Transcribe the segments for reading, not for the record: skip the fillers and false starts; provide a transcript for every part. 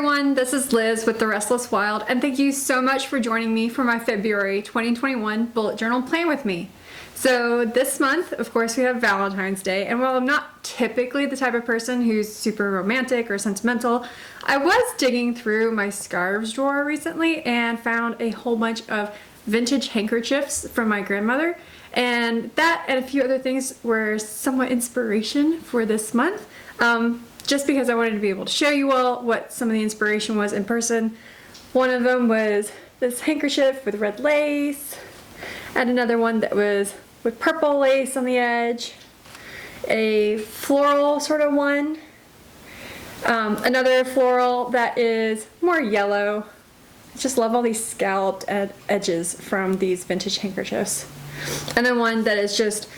everyone, this is Liz with The Restless Wild, and thank you so much for joining me for my February 2021 bullet journal plan with me. So this month, of course, we have Valentine's Day, and while I'm not typically the type of person who's super romantic or sentimental, I was digging through my scarves drawer recently and found a whole bunch of vintage handkerchiefs from my grandmother, and that and a few other things were somewhat inspiration for this month. Just because I wanted to be able to show you all what some of the inspiration was in person. One of them was this handkerchief with red lace, and another one that was with purple lace on the edge, a floral sort of one, another floral that is more yellow. I just love all these scalloped edges from these vintage handkerchiefs. And then one that is just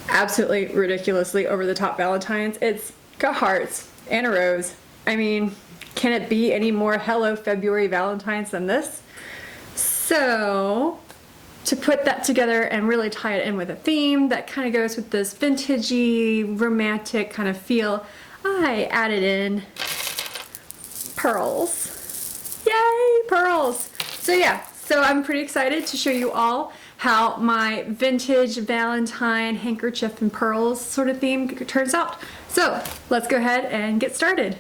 absolutely ridiculously over the top Valentine's. It's got hearts and a rose. I mean, can it be any more Hello February Valentine's than this? So, to put that together and really tie it in with a theme that kind of goes with this vintagey, romantic kind of feel, I added in pearls. Yay, pearls! So yeah, so I'm pretty excited to show you all how my vintage Valentine handkerchief and pearls sort of theme turns out. So let's go ahead and get started.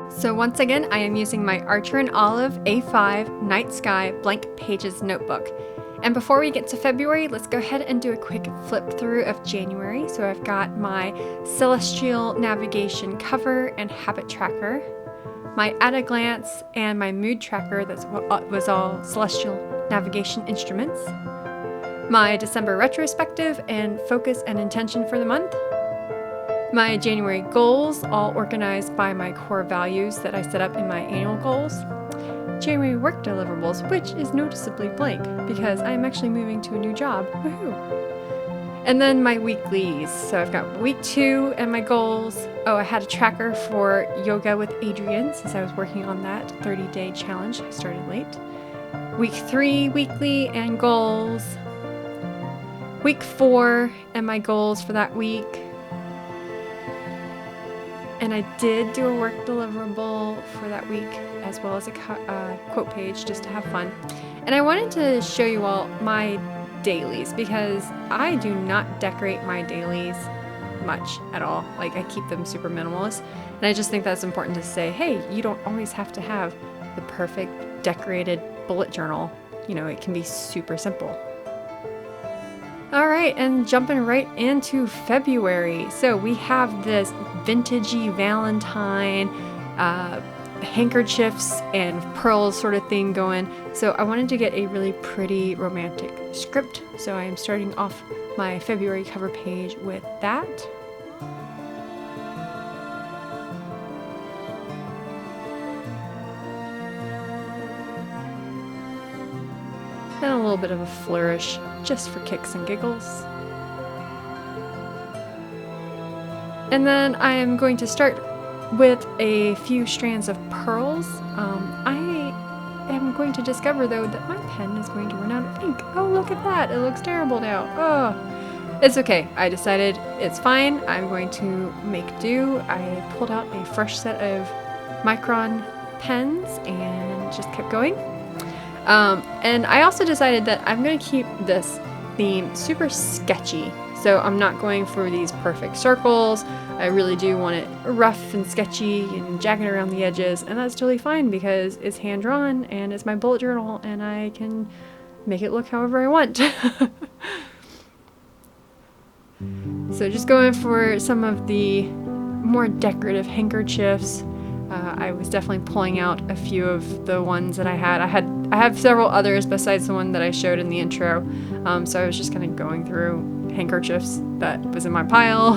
So once again, I am using my Archer and Olive A5 Night Sky Blank Pages notebook. And before we get to February, let's go ahead and do a quick flip through of January. So I've got my Celestial Navigation cover and habit tracker, my At a Glance and my mood tracker that was all Celestial Navigation instruments, my December retrospective and focus and intention for the month, my January goals all organized by my core values that I set up in my annual goals, January work deliverables, which is noticeably blank because I'm actually moving to a new job, woohoo! And then my weeklies. So I've got week 2 and my goals. Oh, I had a tracker for yoga with Adrienne since I was working on that 30-day challenge. I started late. Week 3 weekly and goals. Week 4 and my goals for that week. And I did do a work deliverable for that week as well as a quote page just to have fun. And I wanted to show you all my dailies because I do not decorate my dailies much at all. Like, I keep them super minimalist, and I just think that's important to say, hey, you don't always have to have the perfect decorated bullet journal. You know, it can be super simple. All right, and jumping right into February. So we have this vintagey Valentine handkerchiefs and pearls sort of thing going. So I wanted to get a really pretty romantic script. So I am starting off my February cover page with that. Then a little bit of a flourish just for kicks and giggles. And then I am going to start with a few strands of pearls. I am going to discover though that my pen is going to run out of ink. Oh, look at that, it looks terrible now. Oh, it's okay. I decided it's fine. I'm going to make do. I pulled out a fresh set of Micron pens and just kept going. And I also decided that I'm going to keep this theme super sketchy. So I'm not going for these perfect circles. I really do want it rough and sketchy and jagged around the edges, and that's totally fine because it's hand-drawn and it's my bullet journal and I can make it look however I want. So just going for some of the more decorative handkerchiefs. I was definitely pulling out a few of the ones that I had. I have several others besides the one that I showed in the intro. So I was just kind of going through handkerchiefs that was in my pile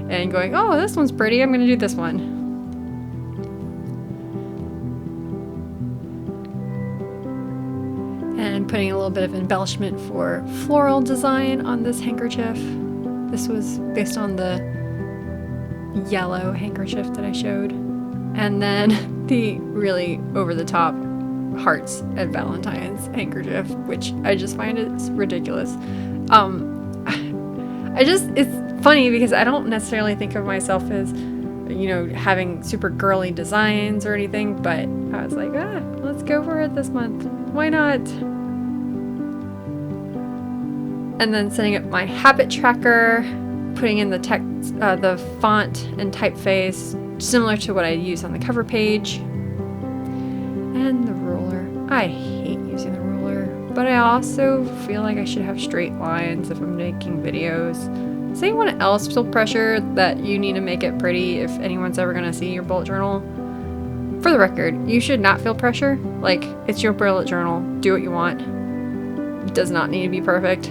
and going, oh, this one's pretty, I'm going to do this one. And putting a little bit of embellishment for floral design on this handkerchief. This was based on the yellow handkerchief that I showed. And then the really over-the-top hearts at Valentine's handkerchief, which I just find it's ridiculous. It's funny because I don't necessarily think of myself as you know, having super girly designs or anything, but I was like, let's go for it this month. Why not? And then setting up my habit tracker, putting in the text, the font and typeface, similar to what I use on the cover page. And the ruler. I hate using the ruler, but I also feel like I should have straight lines if I'm making videos. Does anyone else feel pressure that you need to make it pretty if anyone's ever going to see your bullet journal? For the record, you should not feel pressure. Like, it's your bullet journal. Do what you want. It does not need to be perfect.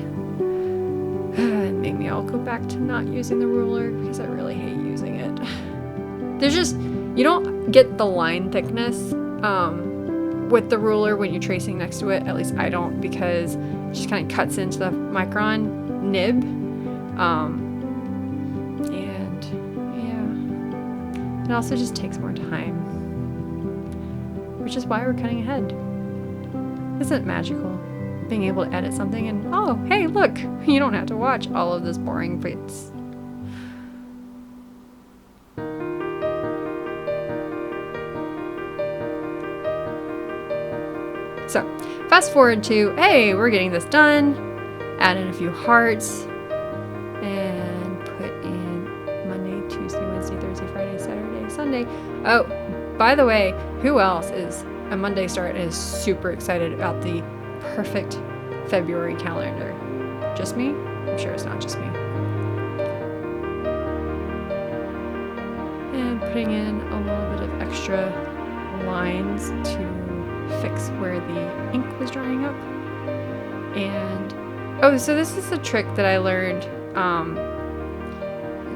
Maybe I'll go back to not using the ruler because I really hate using it. There's just, you don't get the line thickness with the ruler when you're tracing next to it. At least I don't, because it just kind of cuts into the micron nib. And yeah, it also just takes more time, which is why we're cutting ahead. Isn't it magical being able to edit something and, oh, hey, look, you don't have to watch all of this boring bits. So fast forward to, hey, we're getting this done. Add in a few hearts and put in Monday, Tuesday, Wednesday, Thursday, Friday, Saturday, Sunday. Oh, by the way, who else is a Monday start and is super excited about the perfect February calendar? Just me? I'm sure it's not just me. And putting in a little bit of extra lines to fix where the ink was drying up. And oh, so this is a trick that I learned.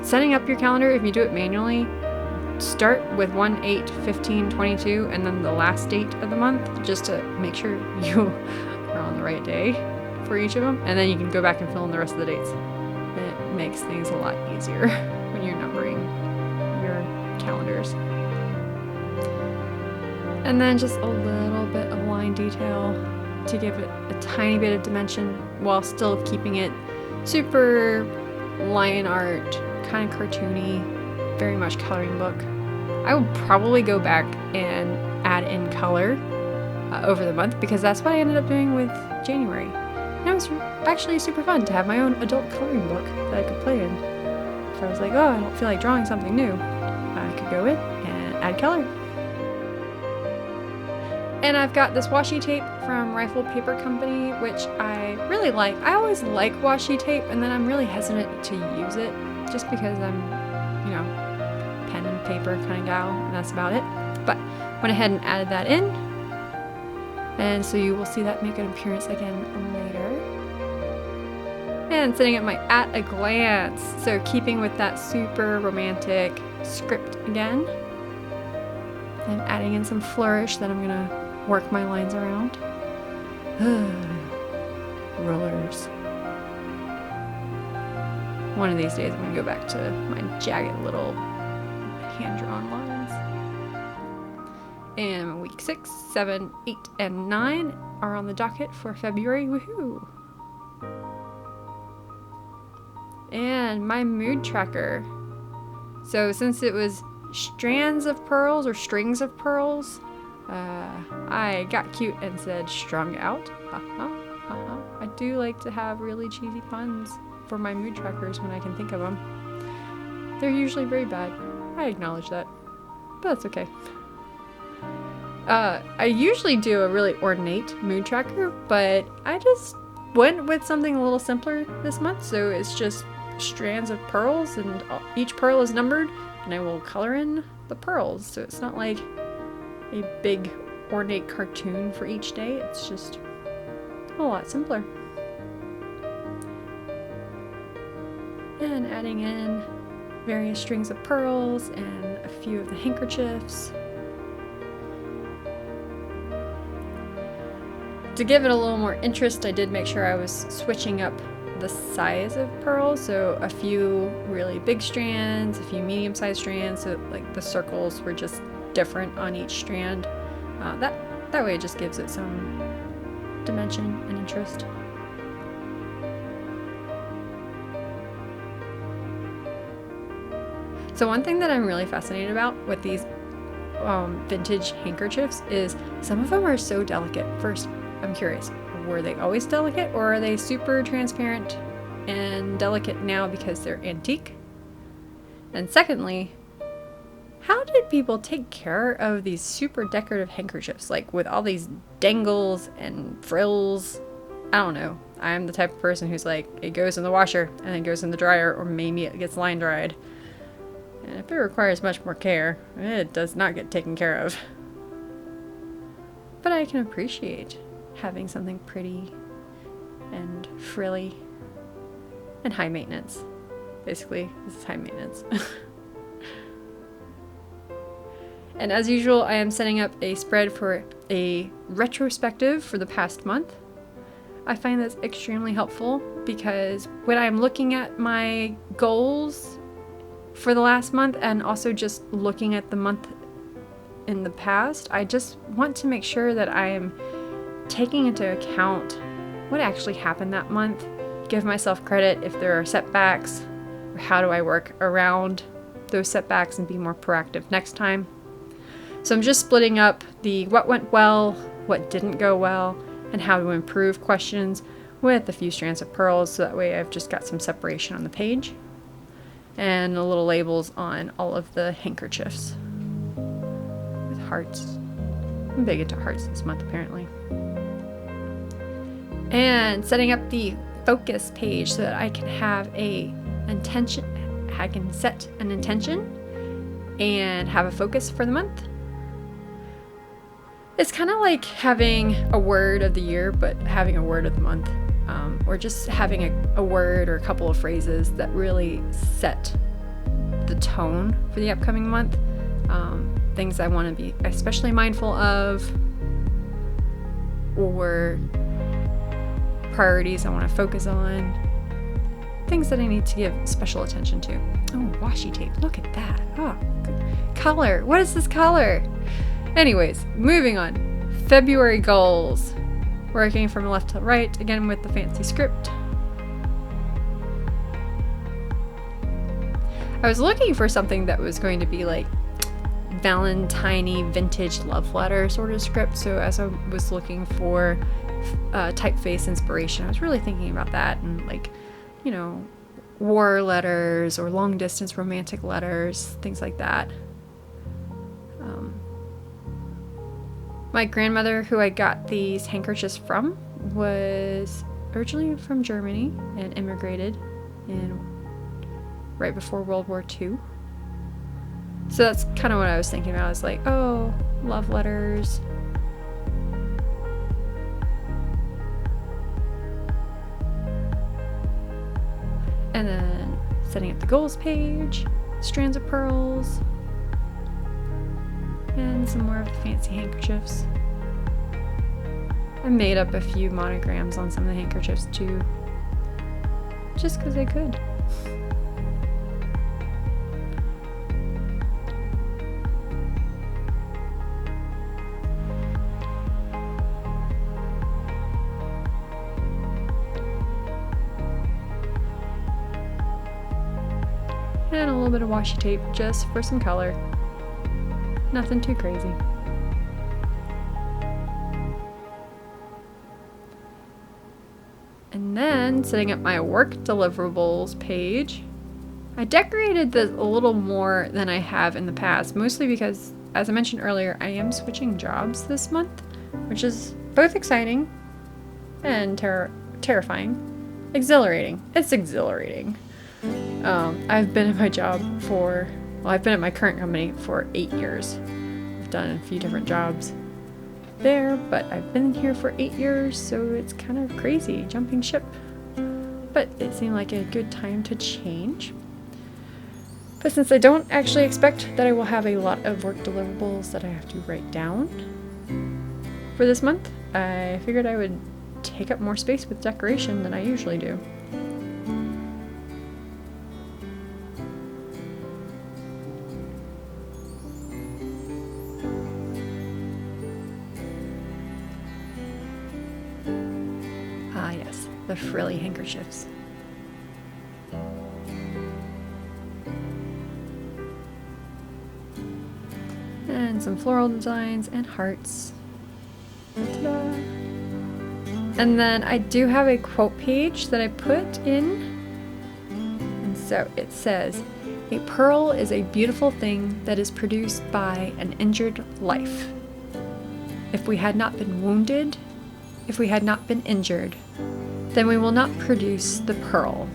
Setting up your calendar, if you do it manually, start with 1/8/15/22 and then the last date of the month, just to make sure you are on the right day for each of them, and then you can go back and fill in the rest of the dates. It makes things a lot easier when you're numbering your calendars. And then just a little bit of line detail to give it a tiny bit of dimension while still keeping it super line art, kind of cartoony, very much coloring book. I will probably go back and add in color over the month, because that's what I ended up doing with January. And it was actually super fun to have my own adult coloring book that I could play in. If I was like, oh, I don't feel like drawing something new, I could go in and add color. And I've got this washi tape from Rifle Paper Company, which I really like. I always like washi tape, and then I'm really hesitant to use it just because I'm, you know, pen and paper kind of gal, and that's about it. But went ahead and added that in, and so you will see that make an appearance again later. And setting up my at a glance, so keeping with that super romantic script again, and adding in some flourish that I'm gonna work my lines around. Rollers. One of these days I'm gonna go back to my jagged little hand-drawn lines. And week 6, 7, 8, and 9 are on the docket for February. Woohoo! And my mood tracker. So since it was strands of pearls or strings of pearls, I got cute and said strung out. I do like to have really cheesy puns for my mood trackers when I can think of them. They're usually very bad. I acknowledge that, but that's okay. I usually do a really ornate mood tracker, but I just went with something a little simpler this month. So it's just strands of pearls, and each pearl is numbered, and I will color in the pearls. So it's not like a big ornate cartoon for each day. It's just a lot simpler. And adding in various strings of pearls and a few of the handkerchiefs. To give it a little more interest, I did make sure I was switching up the size of pearls, so a few really big strands, a few medium-sized strands, so like the circles were just different on each strand. That way it just gives it some dimension and interest. So one thing that I'm really fascinated about with these vintage handkerchiefs is some of them are so delicate. First, I'm curious, were they always delicate, or are they super transparent and delicate now because they're antique? And secondly, how did people take care of these super decorative handkerchiefs, like with all these dangles and frills? I don't know. I'm the type of person who's like, it goes in the washer and then goes in the dryer, or maybe it gets line dried. And if it requires much more care, it does not get taken care of. But I can appreciate having something pretty and frilly and high maintenance. Basically, this is high maintenance. And as usual, I am setting up a spread for a retrospective for the past month. I find this extremely helpful because when I'm looking at my goals for the last month and also just looking at the month in the past, I just want to make sure that I am taking into account what actually happened that month, give myself credit if there are setbacks, or how do I work around those setbacks and be more proactive next time. So I'm just splitting up the what went well, what didn't go well, and how to improve questions with a few strands of pearls, so that way I've just got some separation on the page. And the little labels on all of the handkerchiefs. With hearts. I'm big into hearts this month, apparently. And setting up the focus page so that I can have a intention. I can set an intention and have a focus for the month. It's kind of like having a word of the year, but having a word of the month. Or just having a word or a couple of phrases that really set the tone for the upcoming month. Things I want to be especially mindful of, or priorities I want to focus on. Things that I need to give special attention to. Oh, washi tape. Look at that. Oh, color. What is this color? Anyways, moving on. February goals. Working from left to right, again with the fancy script. I was looking for something that was going to be like Valentine vintage love letter sort of script. So as I was looking for typeface inspiration, I was really thinking about that, and like, you know, war letters or long distance romantic letters, things like that. My grandmother, who I got these handkerchiefs from, was originally from Germany and immigrated right before World War II. So that's kind of what I was thinking about. I was like, oh, love letters. And then setting up the goals page, strands of pearls, and some more of the fancy handkerchiefs. I made up a few monograms on some of the handkerchiefs too, just because I could. And a little bit of washi tape just for some color. Nothing too crazy. And then setting up my work deliverables page. I decorated this a little more than I have in the past, mostly because, as I mentioned earlier, I am switching jobs this month, which is both exciting and terrifying. Exhilarating. It's exhilarating. I've been at my job I've been at my current company for 8 years. I've done a few different jobs there, but I've been here for 8 years, so it's kind of crazy jumping ship. But it seemed like a good time to change. But since I don't actually expect that I will have a lot of work deliverables that I have to write down for this month, I figured I would take up more space with decoration than I usually do. Ah yes, the frilly handkerchiefs. and some floral designs and hearts. Ta-da. And then I do have a quote page that I put in. And so it says, "A pearl is a beautiful thing that is produced by an injured life. If we had not been wounded, if we had not been injured, then we will not produce the pearl."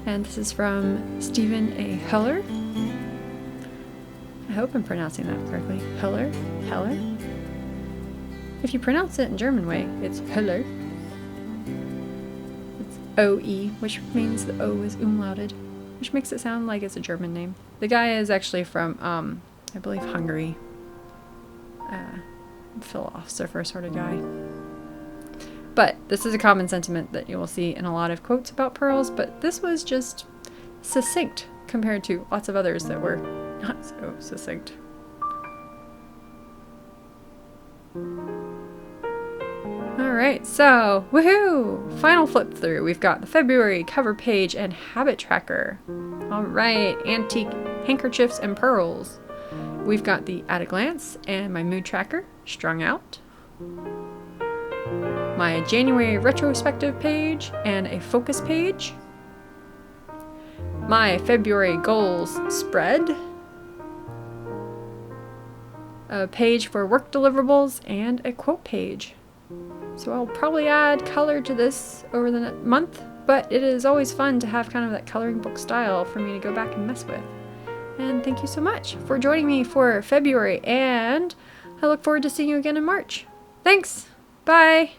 And this is from Stephen A. Heller. I hope I'm pronouncing that correctly. Heller? Heller? If you pronounce it in German way, it's Heller. It's O-E, which means the O is umlauted, which makes it sound like it's a German name. The guy is actually from, I believe, Hungary. Philosopher sort of guy. But this is a common sentiment that you will see in a lot of quotes about pearls, but this was just succinct compared to lots of others that were not so succinct. Alright, so, woohoo! Final flip through. We've got the February cover page and habit tracker. Alright, antique handkerchiefs and pearls. We've got the at a glance and my mood tracker, strung out. My January retrospective page and a focus page. My February goals spread. A page for work deliverables and a quote page. So I'll probably add color to this over the month, but it is always fun to have kind of that coloring book style for me to go back and mess with. And thank you so much for joining me for February, and I look forward to seeing you again in March. Thanks! Bye!